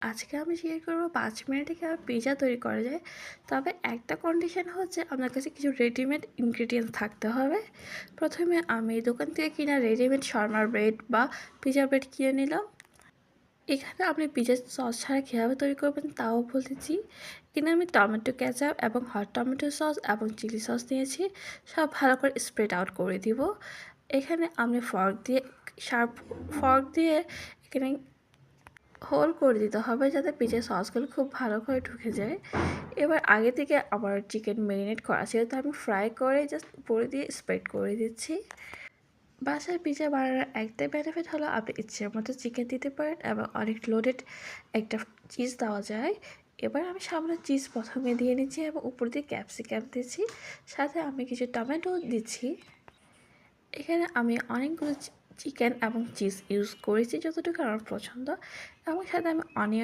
আজকে আমি শেয়ার করব ৫ মিনিটে কীভাবে পিৎজা তৈরি করা যায়। তবে একটা কন্ডিশন হচ্ছে আপনার কাছে কিছু রেডিমেড ইনগ্রিডিয়েন্টস থাকতে হবে। প্রথমে আমি দোকান থেকে কিনা রেডিমেড শর্মার ব্রেড বা পিৎজা ব্রেড কিনে নিলাম। এখানে আপনি পিৎজা সস ছাড়া কীভাবে তৈরি করবেন তাও বলেছি। এখানে আমি টমেটো কেচাপ এবং হট টমেটো সস এবং চিলি সস নিয়েছি। সব ভালো করে স্প্রেড আউট করে দিব। এখানে আমি শার্প ফর্ক দিয়ে এখানে হোল করে দিতে হবে যাতে পিৎজার সসগুলো খুব ভালো করে ঢুকে যায়। এবার আগে থেকে আমার চিকেন ম্যারিনেট করা ছিল, তো আমি ফ্রাই করে জাস্ট উপরে দিয়ে স্প্রেড করে দিচ্ছি। বাসায় পিৎজা বানানোর একটাই বেনিফিট হলো আপনি ইচ্ছের মতো চিকেন দিতে পারেন এবং অনেক লোডেড একটা চিজ দেওয়া যায়। এবার আমি সামান্য চিজ প্রথমে দিয়ে নিচ্ছি এবং উপর দিয়ে ক্যাপসিকাম দিচ্ছি, সাথে আমি কিছু টমেটো দিচ্ছি। এখানে আমি অনেকগুলো চিকেন এবং চিজ ইউজ করেছি যতটুকু আমার পছন্দ, এবং সাথে আমি অনিয়ন